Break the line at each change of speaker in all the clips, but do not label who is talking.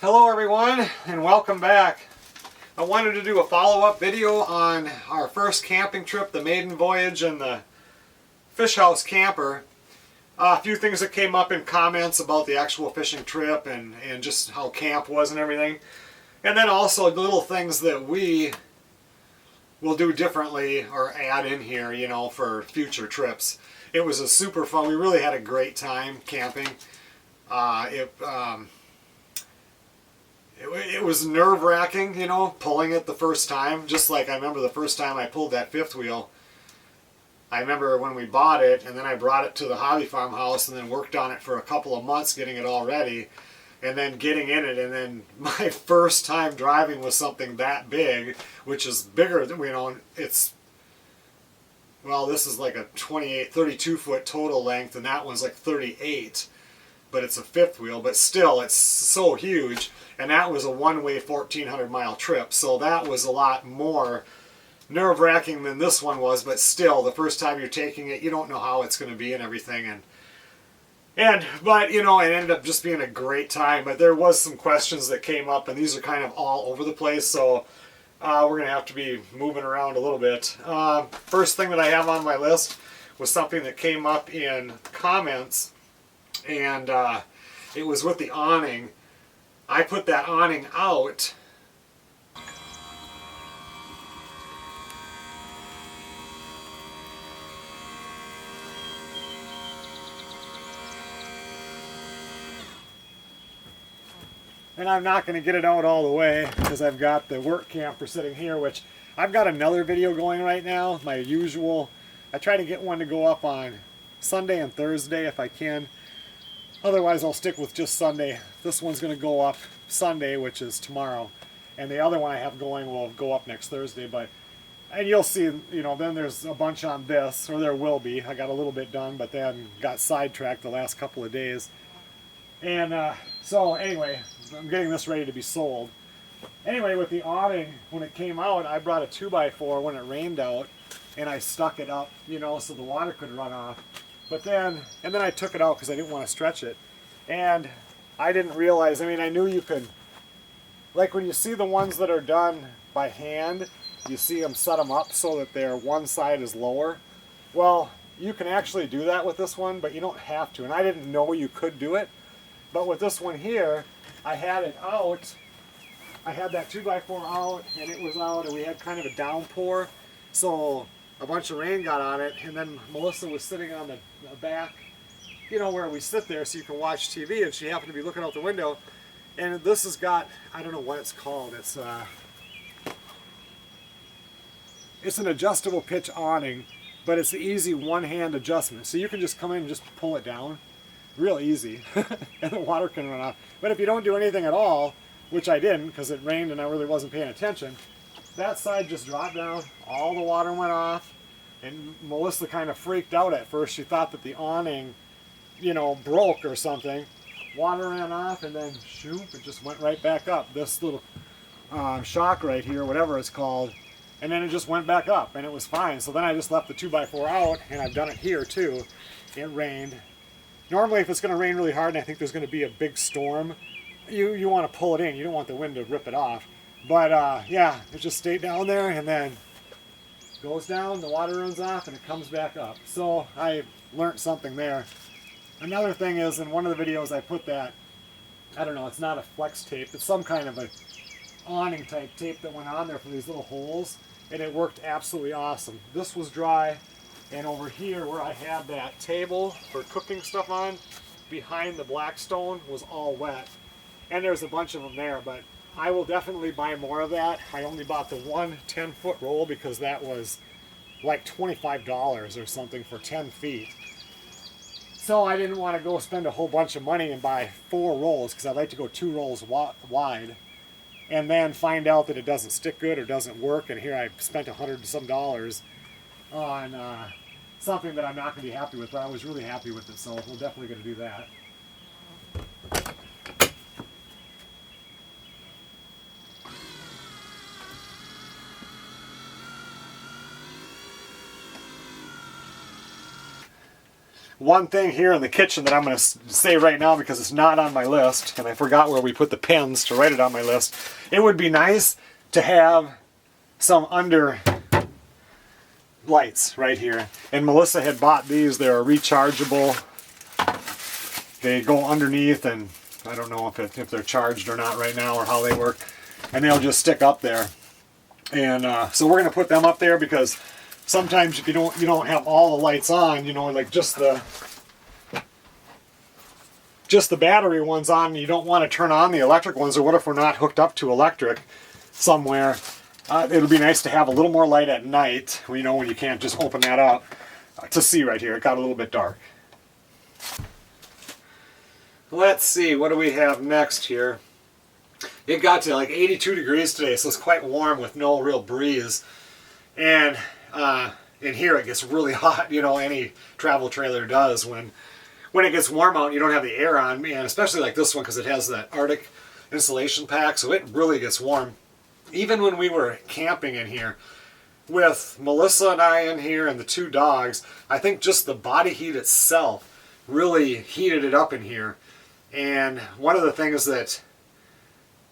Hello everyone and welcome back. I wanted to do a follow-up video on our first camping trip, the maiden voyage and the fish house camper. A few things that came up in comments about the actual fishing trip and just how camp was and everything. And then also little things that we will do differently or add in here, you know, for future trips. It was a super fun. We really had a great time camping. It was nerve-wracking, you know, pulling it the first time. Just like I remember the first time I pulled that fifth wheel. I remember when we bought it, and then I brought it to the hobby farmhouse and then worked on it for a couple of months getting it all ready. And then getting in it, and then my first time driving was something that big, which is bigger than, you know, it's, well, this is like a 32 foot total length, and that one's like 38. But it's a fifth wheel, but still it's so huge. And that was a one-way 1,400 mile trip, so that was a lot more nerve-wracking than this one was. But still, the first time you're taking it, you don't know how it's going to be and everything. But you know, it ended up just being a great time. But there was some questions that came up, and these are kind of all over the place, so we're going to have to be moving around a little bit. First thing that I have on my list was something that came up in comments, and it was with the awning. I put that awning out and I'm not going to get it out all the way because I've got the work camper sitting here, which I've got another video going right now, my usual. I try to get one to go up on Sunday and Thursday if I can. Otherwise, I'll stick with just Sunday. This one's going to go up Sunday, which is tomorrow. And the other one I have going will go up next Thursday. And you'll see, you know, then there's a bunch on this, or there will be. I got a little bit done, but then got sidetracked the last couple of days. And so anyway, I'm getting this ready to be sold. Anyway, with the awning, when it came out, I brought a 2x4 when it rained out, and I stuck it up, you know, so the water could run off. But then I took it out because I didn't want to stretch it. And I didn't realize, I mean, I knew you could, like when you see the ones that are done by hand, you see them set them up so that their one side is lower. Well, you can actually do that with this one, but you don't have to. And I didn't know you could do it. But with this one here, I had it out. I had that 2x4 out, and it was out, and we had kind of a downpour. So a bunch of rain got on it, and then Melissa was sitting on the back, you know, where we sit there so you can watch TV, and she happened to be looking out the window, and this has got, I don't know what it's called, it's an adjustable pitch awning, but it's the easy one-hand adjustment, so you can just come in and just pull it down, real easy, and the water can run off. But if you don't do anything at all, which I didn't because it rained and I really wasn't paying attention, that side just dropped down, all the water went off, and Melissa kind of freaked out at first. She thought that the awning, you know, broke or something. Water ran off, and then shoot, it just went right back up. This little shock right here, whatever it's called, and then it just went back up, and it was fine. So then I just left the 2x4 out, and I've done it here too. It rained. Normally, if it's going to rain really hard, and I think there's going to be a big storm, you want to pull it in. You don't want the wind to rip it off. But yeah, it just stayed down there, and then goes down, the water runs off, and it comes back up. So I learned something there. Another thing is, in one of the videos I put that, I don't know, it's not a flex tape, it's some kind of a awning type tape that went on there for these little holes, and it worked absolutely awesome. This was dry, and over here where I had that table for cooking stuff on, behind the Blackstone was all wet. And there's a bunch of them there, but I will definitely buy more of that. I only bought the one 10-foot roll because that was like $25 or something for 10 feet. So I didn't want to go spend a whole bunch of money and buy 4 rolls because I'd like to go 2 rolls wide and then find out that it doesn't stick good or doesn't work. And here I spent $100 and some on something that I'm not going to be happy with, but I was really happy with it, so we're definitely going to do that. one thing here in the kitchen that I'm going to say right now because it's not on my list, and I forgot where we put the pins to write it on my list. It would be nice to have some under lights right here. And Melissa had bought these. They're rechargeable. They go underneath, and I don't know if they're charged or not right now or how they work. And they'll just stick up there. And so we're going to put them up there because sometimes if you don't have all the lights on, you know, like just the battery ones on, you don't want to turn on the electric ones, or what if we're not hooked up to electric somewhere? It'll be nice to have a little more light at night, you know, when you can't just open that up to see right here. It got a little bit dark. Let's see, what do we have next here? It got to like 82 degrees today, so it's quite warm with no real breeze. And in here it gets really hot, you know, any travel trailer does. When it gets warm out and you don't have the air on, and especially like this one because it has that Arctic insulation pack, so it really gets warm. Even when we were camping in here, with Melissa and I in here and the two dogs, I think just the body heat itself really heated it up in here. And one of the things that,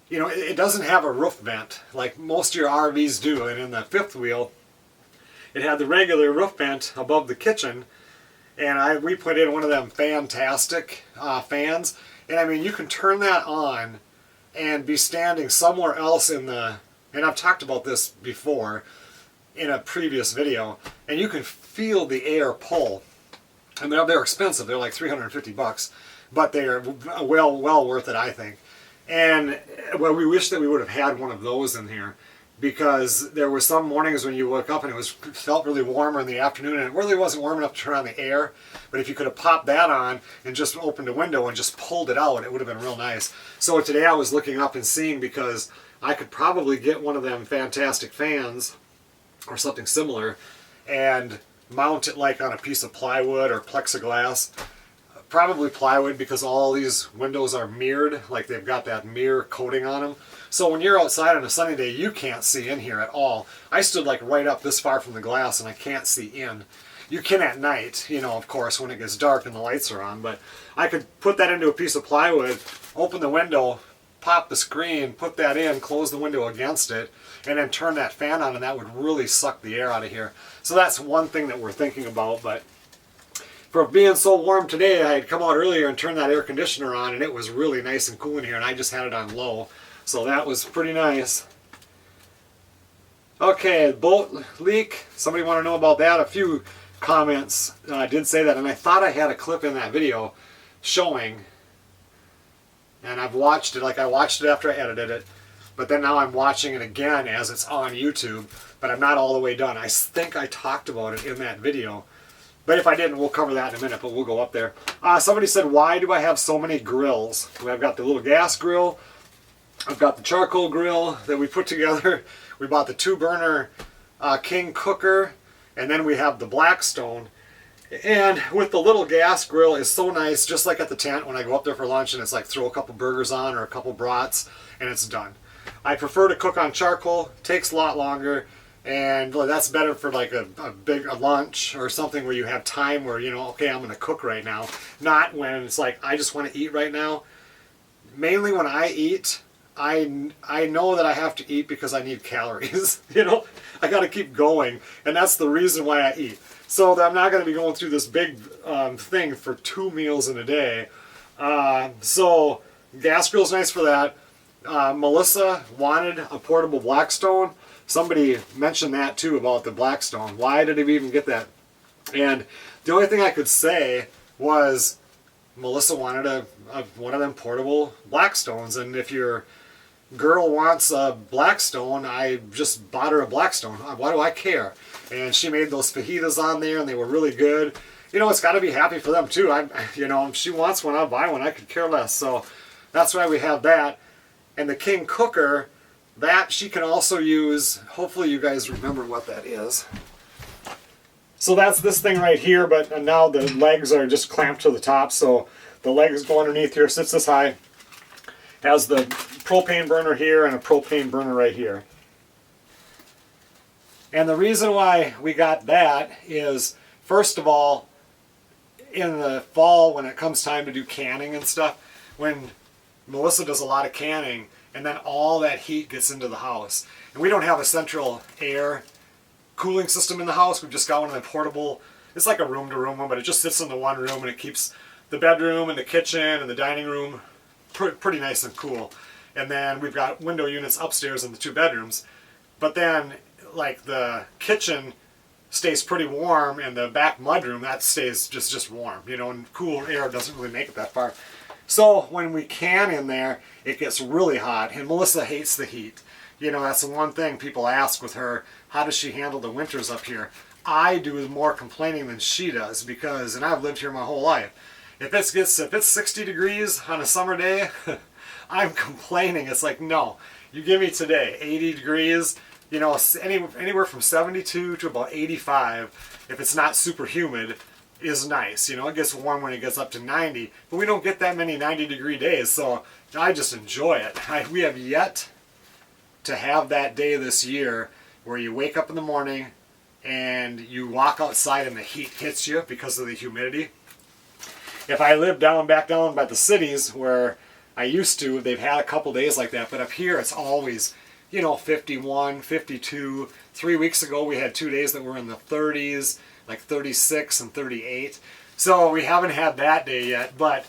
you know, it doesn't have a roof vent like most of your RVs do. And in the fifth wheel, it had the regular roof vent above the kitchen. And we put in one of them fantastic fans. And I mean, you can turn that on and be standing somewhere else in the, and I've talked about this before in a previous video, and you can feel the air pull. I mean, they're expensive. They're like $350, but they are well worth it, I think. And well, we wish that we would have had one of those in here, because there were some mornings when you woke up and it felt really warmer in the afternoon, and it really wasn't warm enough to turn on the air. But if you could have popped that on and just opened a window and just pulled it out, it would have been real nice. So today I was looking up and seeing, because I could probably get one of them fantastic fans or something similar and mount it like on a piece of plywood or plexiglass. Probably plywood, because all these windows are mirrored, like they've got that mirror coating on them. So when you're outside on a sunny day, you can't see in here at all. I stood like right up this far from the glass and I can't see in. You can at night, you know, of course, when it gets dark and the lights are on, but I could put that into a piece of plywood, open the window, pop the screen, put that in, close the window against it, and then turn that fan on, and that would really suck the air out of here. So that's one thing that we're thinking about. But for being so warm today, I had come out earlier and turned that air conditioner on, and it was really nice and cool in here, and I just had it on low. So that was pretty nice. Okay, bolt leak. Somebody want to know about that? A few comments did say that, and I thought I had a clip in that video showing, and I've watched it, like I watched it after I edited it, but then now I'm watching it again as it's on YouTube, but I'm not all the way done. I think I talked about it in that video, but if I didn't, we'll cover that in a minute, but we'll go up there. Somebody said, why do I have so many grills? I've got the little gas grill, I've got the charcoal grill that we put together, we bought the 2-burner King cooker, and then we have the Blackstone. And with the little gas grill is so nice, just like at the tent when I go up there for lunch and it's like throw a couple burgers on or a couple brats and it's done. I prefer to cook on charcoal, takes a lot longer, and that's better for like a big lunch or something where you have time where, you know, okay, I'm going to cook right now. Not when it's like, I just want to eat right now. Mainly when I eat, I know that I have to eat because I need calories. You know, I got to keep going, and that's the reason why I eat. So I'm not going to be going through this big thing for 2 meals in a day. So gas grill's nice for that. Melissa wanted a portable Blackstone. Somebody mentioned that too about the Blackstone. Why did we even get that? And the only thing I could say was Melissa wanted one of them portable Blackstones, and if your girl wants a Blackstone, I just bought her a Blackstone. Why do I care? And she made those fajitas on there, and they were really good. You know, it's got to be happy for them too. You know, if she wants one, I'll buy one. I could care less. So that's why we have that. And the King cooker, that she can also use. Hopefully you guys remember what that is. So that's this thing right here, but now the legs are just clamped to the top, so the legs go underneath here, sits this high. Has the propane burner here and a propane burner right here. And the reason why we got that is, first of all, in the fall when it comes time to do canning and stuff, when Melissa does a lot of canning, and then all that heat gets into the house. And we don't have a central air cooling system in the house. We've just got one of the portable, it's like a room-to-room one, but it just sits in the one room and it keeps the bedroom and the kitchen and the dining room pretty nice and cool. And then we've got window units upstairs in the 2 bedrooms. But then, like, the kitchen stays pretty warm, and the back mudroom, that stays just warm, you know, and cool air doesn't really make it that far. So when we can in there, it gets really hot, and Melissa hates the heat. You know, that's the one thing people ask with her, how does she handle the winters up here? I do more complaining than she does, because, and I've lived here my whole life, if it's 60 degrees on a summer day, I'm complaining. It's like, no, you give me today 80 degrees, you know, anywhere from 72 to about 85, if it's not super humid, is nice. You know, it gets warm when it gets up to 90, but we don't get that many 90-degree days, so I just enjoy it. We have yet to have that day this year where you wake up in the morning and you walk outside and the heat hits you because of the humidity. If I live back down by the cities where I used to, they've had a couple days like that, but up here it's always, you know, 51, 52. 3 weeks ago we had 2 days that were in the 30s, like 36 and 38. So we haven't had that day yet, but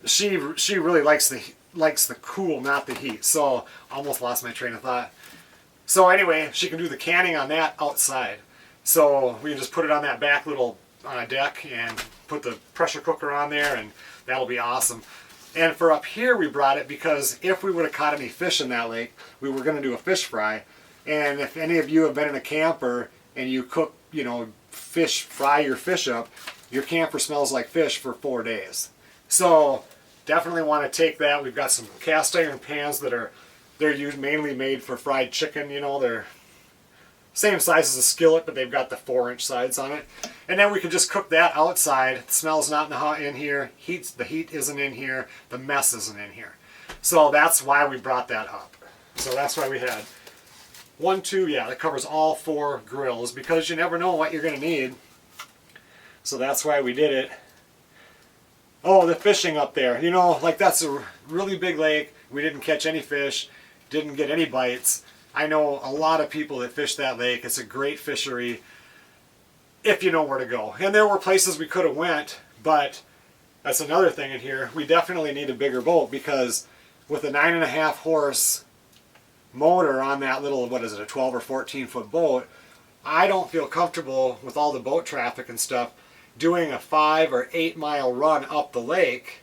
she really likes the cool, not the heat. So almost lost my train of thought. So anyway, she can do the canning on that outside. So we can just put it on that back little deck and put the pressure cooker on there, and that'll be awesome. And for up here, we brought it because if we would have caught any fish in that lake, we were going to do a fish fry. And if any of you have been in a camper and you cook, you know, fry your fish up, your camper smells like fish for 4 days. So definitely want to take that. We've got some cast iron pans they're mainly made for fried chicken. You know, they're same size as a skillet, but they've got the 4-inch sides on it. And then we can just cook that outside. The smell's not in here. The heat isn't in here. The mess isn't in here. So that's why we brought that up. So that's why we had 1, 2, yeah, that covers all 4 grills, because you never know what you're going to need. So that's why we did it. Oh, the fishing up there. You know, like, that's a really big lake. We didn't catch any fish. Didn't get any bites. I know a lot of people that fish that lake. It's a great fishery if you know where to go. And there were places we could have went, but that's another thing in here. We definitely need a bigger boat, because with a 9.5 horse motor on that little, what is it, a 12 or 14 foot boat, I don't feel comfortable with all the boat traffic and stuff doing a 5 or 8 mile run up the lake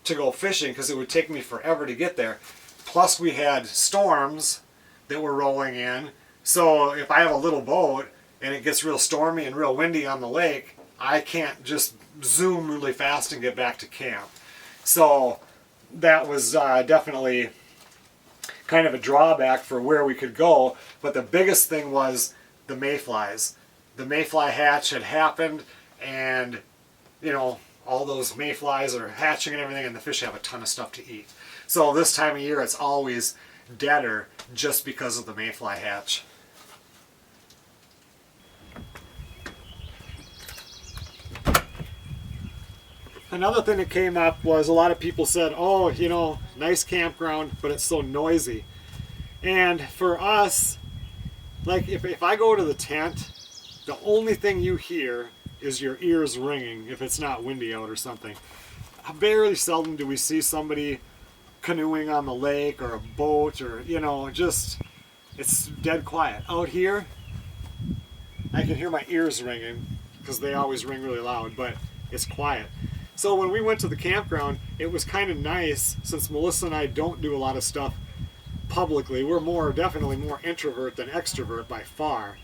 to go fishing, because it would take me forever to get there. Plus we had storms that were rolling in, so if I have a little boat and it gets real stormy and real windy on the lake, I can't just zoom really fast and get back to camp. So that was definitely kind of a drawback for where we could go. But the biggest thing was the mayflies. The mayfly hatch had happened, and you know, all those mayflies are hatching and everything, and the fish have a ton of stuff to eat. So this time of year it's always deader just because of the mayfly hatch. Another thing that came up was a lot of people said, oh, you know, nice campground, but it's so noisy. And for us, like, if I go to the tent, the only thing you hear is your ears ringing if it's not windy out or something. Very seldom do we see somebody canoeing on the lake or a boat, or, you know, just, it's dead quiet. Out here, I can hear my ears ringing, because they always ring really loud, but it's quiet. So when we went to the campground, it was kind of nice, since Melissa and I don't do a lot of stuff publicly. We're definitely more introvert than extrovert by far.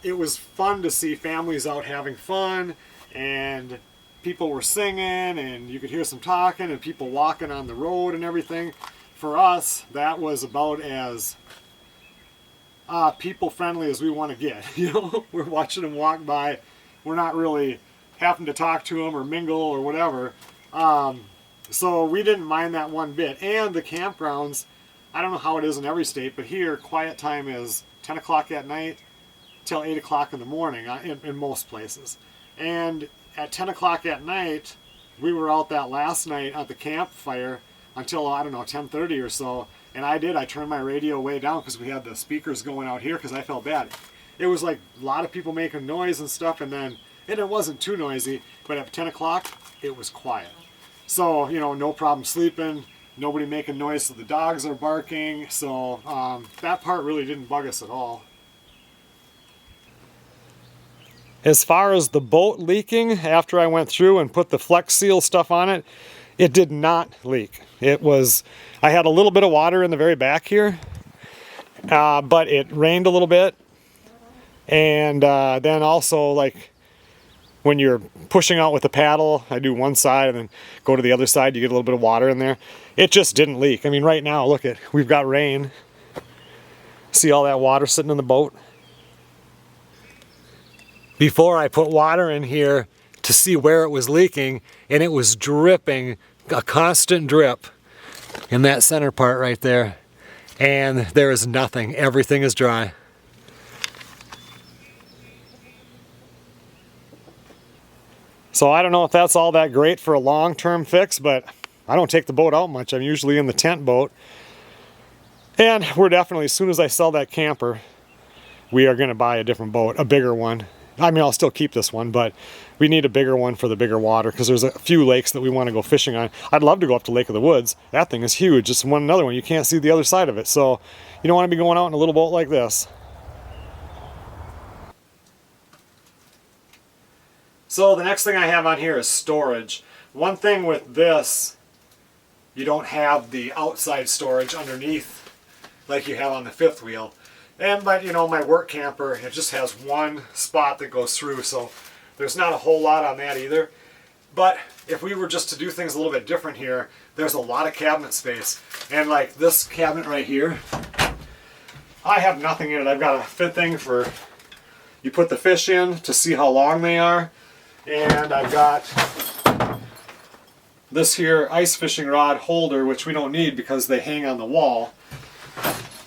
It was fun to see families out having fun, and people were singing, and you could hear some talking, and people walking on the road and everything. For us, that was about as people friendly as we want to get. You know, we're watching them walk by. We're not really having to talk to them or mingle or whatever. So we didn't mind that one bit. And the campgrounds, I don't know how it is in every state, but here quiet time is 10 o'clock at night till 8 o'clock in the morning in most places. And at 10 o'clock at night, we were out that last night at the campfire until, I don't know, 10:30 or so. And I turned my radio way down because we had the speakers going out here because I felt bad. It was like a lot of people making noise and stuff, and it wasn't too noisy, but at 10 o'clock, it was quiet. So, you know, no problem sleeping, nobody making noise, so the dogs are barking, so that part really didn't bug us at all. As far as the boat leaking, after I went through and put the Flex Seal stuff on it, it did not leak. I had a little bit of water in the very back here, but it rained a little bit. And then also, like, when you're pushing out with the paddle, I do one side and then go to the other side, you get a little bit of water in there. It just didn't leak. I mean, right now, look we've got rain. See all that water sitting in the boat? Before I put water in here to see where it was leaking, and it was dripping, a constant drip in that center part right there. And there is nothing. Everything is dry. So I don't know if that's all that great for a long-term fix, but I don't take the boat out much. I'm usually in the tent boat. And we're definitely, as soon as I sell that camper, we are going to buy a different boat, a bigger one. I mean, I'll still keep this one, but we need a bigger one for the bigger water because there's a few lakes that we want to go fishing on. I'd love to go up to Lake of the Woods. That thing is huge. It's another one. You can't see the other side of it. So you don't want to be going out in a little boat like this. So the next thing I have on here is storage. One thing with this, you don't have the outside storage underneath like you have on the fifth wheel. But you know, my work camper, it just has one spot that goes through, so there's not a whole lot on that either. But if we were just to do things a little bit different here, there's a lot of cabinet space. And like this cabinet right here, I have nothing in it. I've got a fit thing for, you put the fish in to see how long they are. And I've got this here ice fishing rod holder, which we don't need because they hang on the wall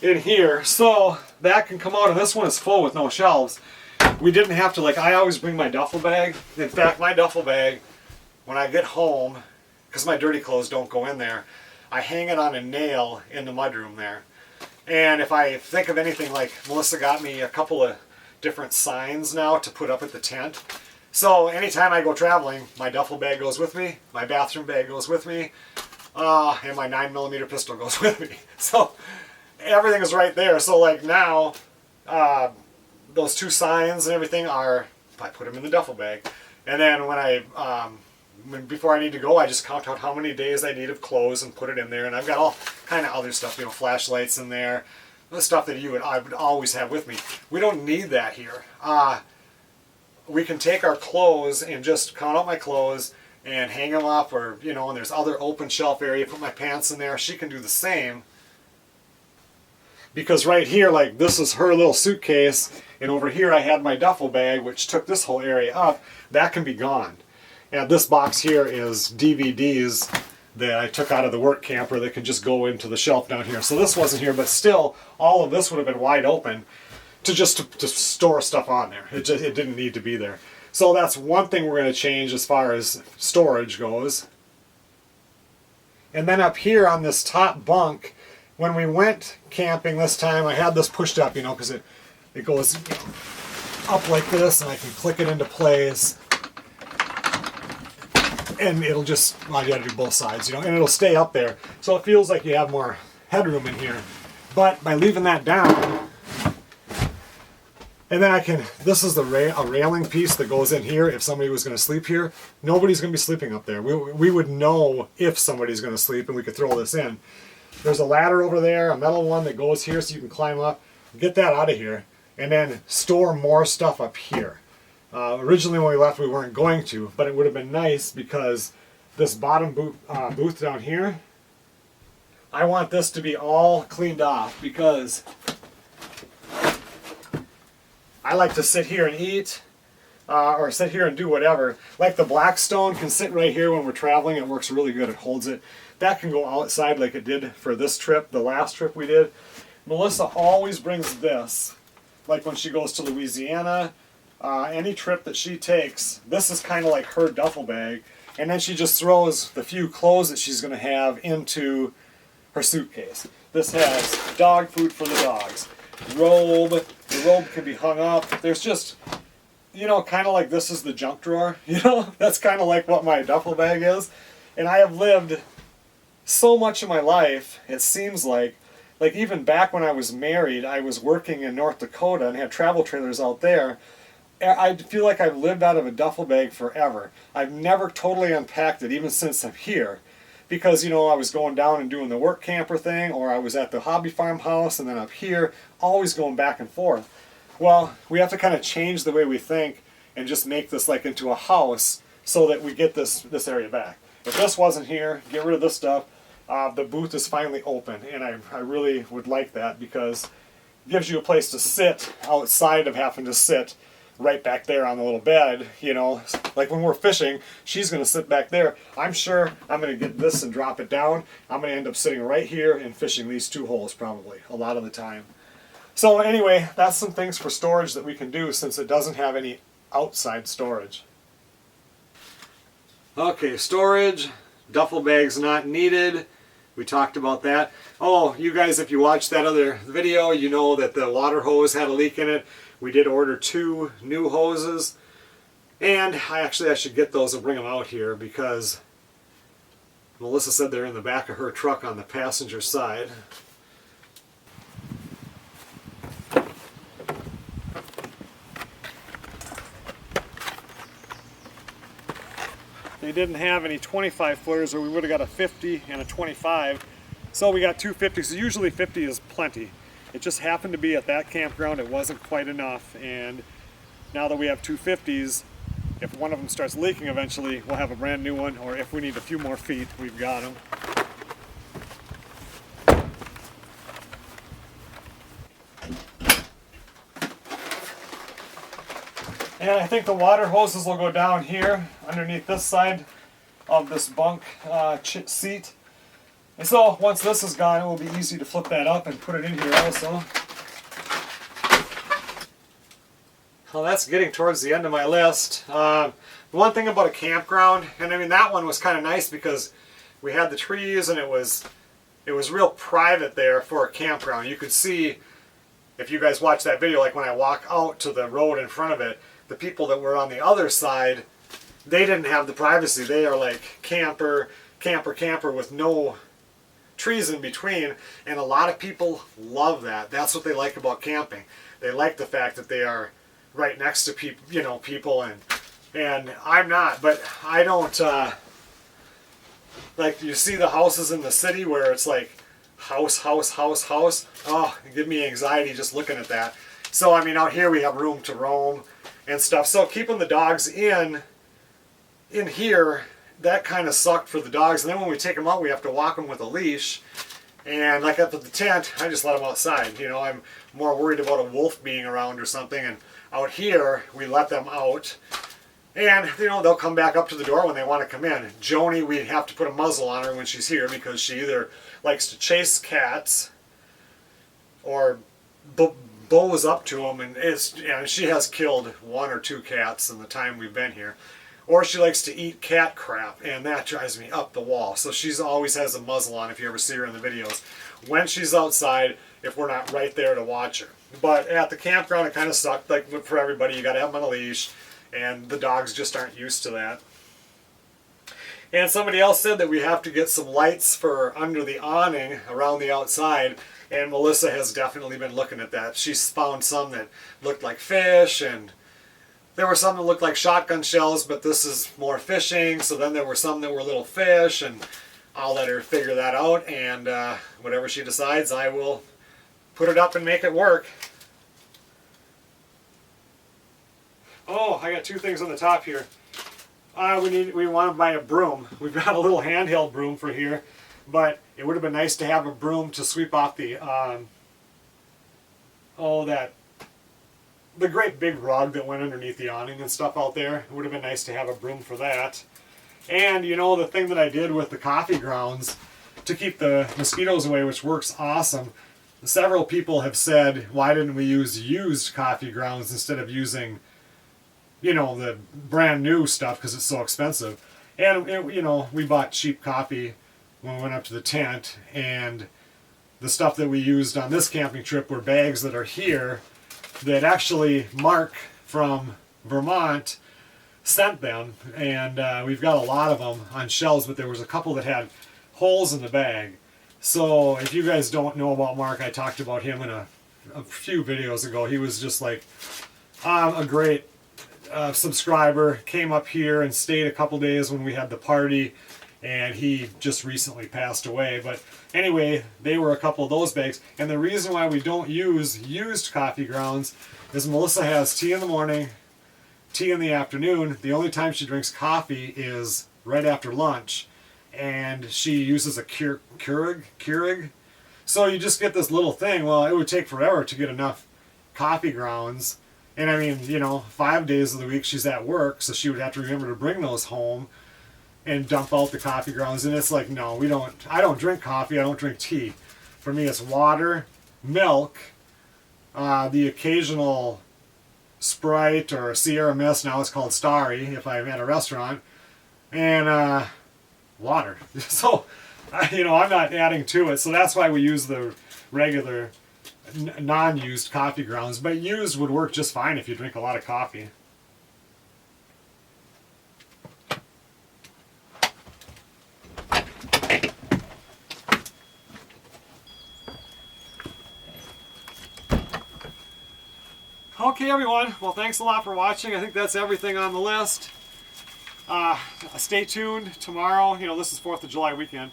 in here. So that can come out, and this one is full with no shelves. We didn't have to, like, I always bring my duffel bag. In fact, my duffel bag, when I get home, because my dirty clothes don't go in there, I hang it on a nail in the mudroom there. And if I think of anything, like Melissa got me a couple of different signs now to put up at the tent. So anytime I go traveling, my duffel bag goes with me, my bathroom bag goes with me, and my 9mm pistol goes with me. So everything is right there. So like now, those two signs and everything I put them in the duffel bag. And then when before I need to go, I just count out how many days I need of clothes and put it in there. And I've got all kind of other stuff, you know, flashlights in there, the stuff that I would always have with me. We don't need that here. We can take our clothes and just count out my clothes and hang them up, or, you know, and there's other open shelf area, put my pants in there. She can do the same. Because right here, like, this is her little suitcase, and over here I had my duffel bag, which took this whole area up. That can be gone. And this box here is DVDs that I took out of the work camper that can just go into the shelf down here. So this wasn't here, but still, all of this would have been wide open to store stuff on there. It didn't need to be there. So that's one thing we're going to change as far as storage goes. And then up here on this top bunk, when we went camping this time, I had this pushed up, you know, because it goes, you know, up like this, and I can click it into place. And it'll just, well, you got to do both sides, you know, and it'll stay up there. So it feels like you have more headroom in here. But by leaving that down, and then this is a railing piece that goes in here if somebody was going to sleep here. Nobody's going to be sleeping up there. We would know if somebody's going to sleep, and we could throw this in. There's a ladder over there, a metal one that goes here so you can climb up. Get that out of here, and then store more stuff up here. Originally when we left we weren't going to, but it would have been nice because this bottom booth down here, I want this to be all cleaned off because I like to sit here and eat, or sit here and do whatever. Like the Blackstone can sit right here when we're traveling. It works really good. It holds it. That can go outside like it did for this trip, the last trip we did. Melissa always brings this like when she goes to Louisiana, any trip that she takes, this is kind of like her duffel bag. And then she just throws the few clothes that she's going to have into her suitcase. This has dog food for the dogs, robe. The robe can be hung up. There's just, you know, kind of like this is the junk drawer. You know, that's kind of like what my duffel bag is. And I have lived so much of my life, it seems like even back when I was married, I was working in North Dakota and had travel trailers out there. I feel like I've lived out of a duffel bag forever. I've never totally unpacked it, even since I'm here. Because, you know, I was going down and doing the work camper thing, or I was at the hobby farmhouse, and then up here, always going back and forth. Well, we have to kind of change the way we think and just make this like into a house so that we get this area back. If this wasn't here, get rid of this stuff. The booth is finally open, and I really would like that because it gives you a place to sit outside of having to sit right back there on the little bed, you know. Like when we're fishing, she's going to sit back there. I'm sure I'm going to get this and drop it down. I'm going to end up sitting right here and fishing these 2 holes probably a lot of the time. So anyway, that's some things for storage that we can do since it doesn't have any outside storage. Okay, storage, duffel bags not needed. We talked about that. Oh, you guys, if you watched that other video, you know that the water hose had a leak in it. We did order 2 new hoses, and I should get those and bring them out here because Melissa said they're in the back of her truck on the passenger side. They didn't have any 25 footers, or we would have got a 50 and a 25. So we got 2 50s. So usually 50 is plenty. It just happened to be at that campground it wasn't quite enough, and now that we have 2 50s, if one of them starts leaking eventually, we'll have a brand new one, or if we need a few more feet, we've got them. And I think the water hoses will go down here underneath this side of this bunk seat. And so once this is gone, it will be easy to flip that up and put it in here also. Well, that's getting towards the end of my list. The one thing about a campground, and I mean that one was kind of nice because we had the trees and it was real private there for a campground. You could see, if you guys watch that video, like when I walk out to the road in front of it, the people that were on the other side, they didn't have the privacy. They are like camper with no trees in between, and a lot of people love that. That's what they like about camping. They like the fact that they are right next to people, you know, people, and I'm not, but I don't like, you see the houses in the city where it's like house. Oh, it gives me anxiety just looking at that. So I mean, out here we have room to roam and stuff. So keeping the dogs in here, that kind of sucked for the dogs. And then when we take them out, we have to walk them with a leash. And like up at the tent, I just let them outside. You know, I'm more worried about a wolf being around or something. And out here, we let them out. And, you know, they'll come back up to the door when they want to come in. Joni, we have to put a muzzle on her when she's here because she either likes to chase cats or bows up to them. And she has killed 1 or 2 cats in the time we've been here. Or she likes to eat cat crap, and that drives me up the wall. So she's always has a muzzle on if you ever see her in the videos. When she's outside, if we're not right there to watch her. But at the campground, it kind of sucked. Like for everybody, you got to have them on a leash, and the dogs just aren't used to that. And somebody else said that we have to get some lights for under the awning around the outside, and Melissa has definitely been looking at that. She's found some that looked like fish, and there were some that looked like shotgun shells, but this is more fishing. So then there were some that were little fish, and I'll let her figure that out. And whatever she decides, I will put it up and make it work. Oh, I got 2 things on the top here. We want to buy a broom. We've got a little handheld broom for here, but it would have been nice to have a broom to sweep off the the great big rug that went underneath the awning and stuff out there. It would have been nice to have a broom for that. And you know, the thing that I did with the coffee grounds to keep the mosquitoes away, which works awesome, several people have said, why didn't we use used coffee grounds instead of using, you know, the brand new stuff because it's so expensive. And, you know, we bought cheap coffee when we went up to the tent, and the stuff that we used on this camping trip were bags that are here that actually Mark from Vermont sent them, and we've got a lot of them on shelves, but there was a couple that had holes in the bag. So if you guys don't know about Mark, I talked about him in a few videos ago. He was just like a great subscriber, came up here and stayed a couple days when we had the party, and he just recently passed away. But anyway, they were a couple of those bags. And the reason why we don't use used coffee grounds is Melissa has tea in the morning, tea in the afternoon. The only time she drinks coffee is right after lunch, and she uses a Keurig. So you just get this little thing. Well, it would take forever to get enough coffee grounds. And I mean, you know, 5 days of the week she's at work, so she would have to remember to bring those home and dump out the coffee grounds. And it's like, no, I don't drink coffee, I don't drink tea. For me, it's water, milk, the occasional Sprite or Sierra Mist, now it's called Starry if I'm at a restaurant, and water. So, you know, I'm not adding to it. So that's why we use the regular non-used coffee grounds, but used would work just fine if you drink a lot of coffee. Okay, everyone, well, thanks a lot for watching. I think that's everything on the list. Stay tuned tomorrow. You know, this is 4th of July weekend.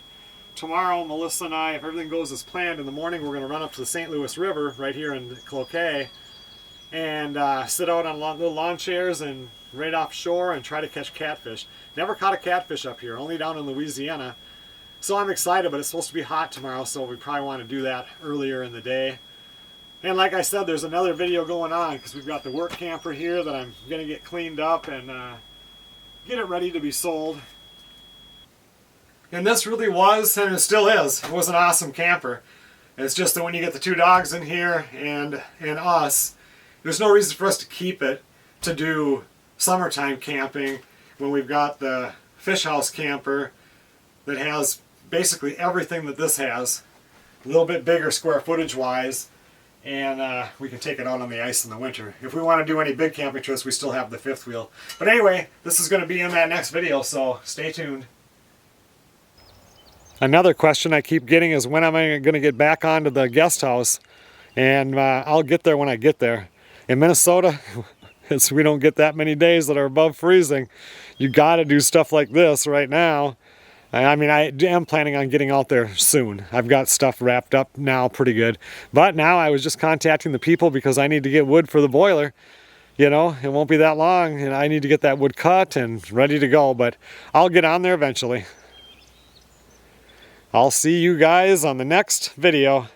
Tomorrow, Melissa and I, if everything goes as planned, in the morning we're going to run up to the St. Louis River right here in Cloquet and sit out on little lawn chairs and right offshore and try to catch catfish. Never caught a catfish up here, only down in Louisiana. So I'm excited, but it's supposed to be hot tomorrow, so we probably want to do that earlier in the day. And like I said, there's another video going on because we've got the work camper here that I'm going to get cleaned up and get it ready to be sold. And this really was, and it still is, it was an awesome camper. It's just that when you get the 2 dogs in here and us, there's no reason for us to keep it to do summertime camping when we've got the fish house camper that has basically everything that this has, a little bit bigger square footage wise, and we can take it out on the ice in the winter. If we want to do any big camping trips, we still have the 5th wheel. But anyway, this is going to be in that next video, so stay tuned. Another question I keep getting is, when am I going to get back onto the guest house? And I'll get there when I get there. In Minnesota, we don't get that many days that are above freezing. You got to do stuff like this right now. I mean, I am planning on getting out there soon. I've got stuff wrapped up now pretty good. But now I was just contacting the people because I need to get wood for the boiler. You know, it won't be that long, and I need to get that wood cut and ready to go. But I'll get on there eventually. I'll see you guys on the next video.